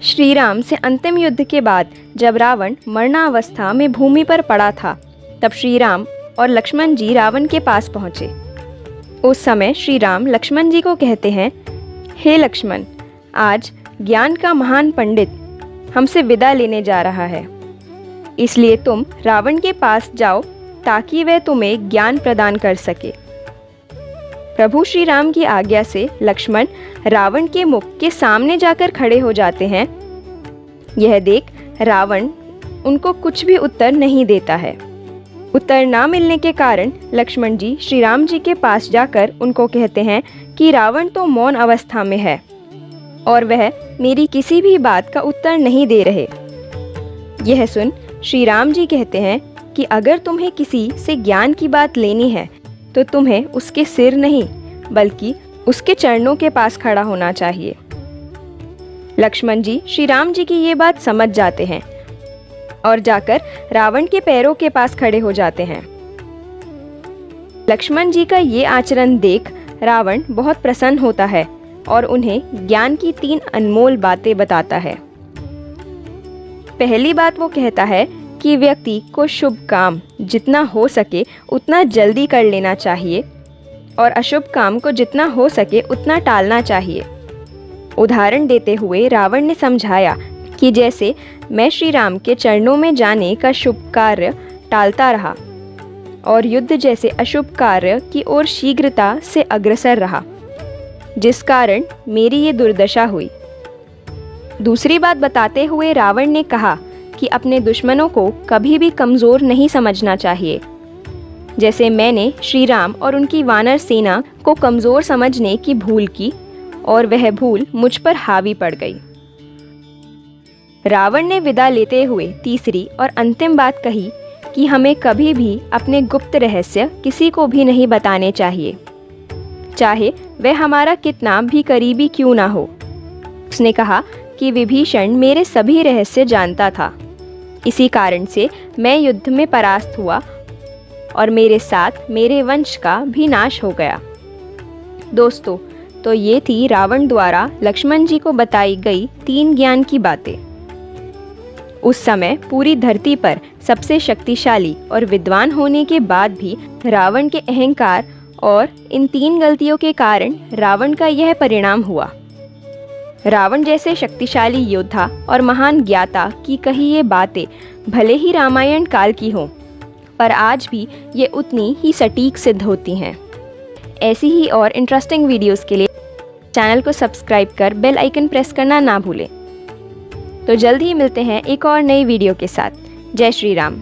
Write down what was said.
श्री राम से अंतिम युद्ध के बाद जब रावण मरणावस्था में भूमि पर पड़ा था, तब श्री राम और लक्ष्मण जी रावण के पास पहुंचे। उस समय श्री राम लक्ष्मण जी को कहते हैं, हे लक्ष्मण, आज ज्ञान का महान पंडित हमसे विदा लेने जा रहा है, इसलिए तुम रावण के पास जाओ ताकि वह तुम्हें ज्ञान प्रदान कर सके। प्रभु श्री राम की आज्ञा से लक्ष्मण रावण के मुख के सामने जाकर खड़े हो जाते हैं। यह देख रावण उनको कुछ भी उत्तर नहीं देता है। उत्तर ना मिलने के कारण लक्ष्मण जी श्री राम जी के पास जाकर उनको कहते हैं कि रावण तो मौन अवस्था में है और वह मेरी किसी भी बात का उत्तर नहीं दे रहे। यह सुन श्री राम जी कहते हैं कि अगर तुम्हें किसी से ज्ञान की बात लेनी है तो तुम्हें उसके सिर नहीं बल्कि उसके चरणों के पास खड़ा होना चाहिए। लक्ष्मण जी श्री राम जी की ये बात समझ जाते हैं और जाकर रावण के पैरों के पास खड़े हो जाते हैं। लक्ष्मण जी का ये आचरण देख रावण बहुत प्रसन्न होता है और उन्हें ज्ञान की 3 अनमोल बातें बताता है। पहली बात वो कहता है कि व्यक्ति को शुभ काम जितना हो सके उतना जल्दी कर लेना चाहिए और अशुभ काम को जितना हो सके उतना टालना चाहिए। उदाहरण देते हुए रावण ने समझाया कि जैसे मैं श्री राम के चरणों में जाने का शुभ कार्य टालता रहा और युद्ध जैसे अशुभ कार्य की ओर शीघ्रता से अग्रसर रहा, जिस कारण मेरी ये दुर्दशा हुई। दूसरी बात बताते हुए रावण ने कहा कि अपने दुश्मनों को कभी भी कमज़ोर नहीं समझना चाहिए। जैसे मैंने श्री राम और उनकी वानर सेना को कमज़ोर समझने की भूल की और वह भूल मुझ पर हावी पड़ गई। रावण ने विदा लेते हुए तीसरी और अंतिम बात कही कि हमें कभी भी अपने गुप्त रहस्य किसी को भी नहीं बताने चाहिए, चाहे वह हमारा कितना भी करीबी क्यों ना हो। उसने कहा कि विभीषण मेरे सभी रहस्य जानता था, इसी कारण से मैं युद्ध में परास्त हुआ और मेरे साथ मेरे वंश का भी नाश हो गया। दोस्तों, तो ये थी रावण द्वारा लक्ष्मण जी को बताई गई 3 ज्ञान की बातें। उस समय पूरी धरती पर सबसे शक्तिशाली और विद्वान होने के बाद भी रावण के अहंकार और इन 3 गलतियों के कारण रावण का यह परिणाम हुआ। रावण जैसे शक्तिशाली योद्धा और महान ज्ञाता की कही ये बातें भले ही रामायण काल की हों, पर आज भी ये उतनी ही सटीक सिद्ध होती हैं। ऐसी ही और इंटरेस्टिंग वीडियोस के लिए चैनल को सब्सक्राइब कर बेल आइकन प्रेस करना ना भूलें। तो जल्द ही मिलते हैं एक और नई वीडियो के साथ। जय श्री राम।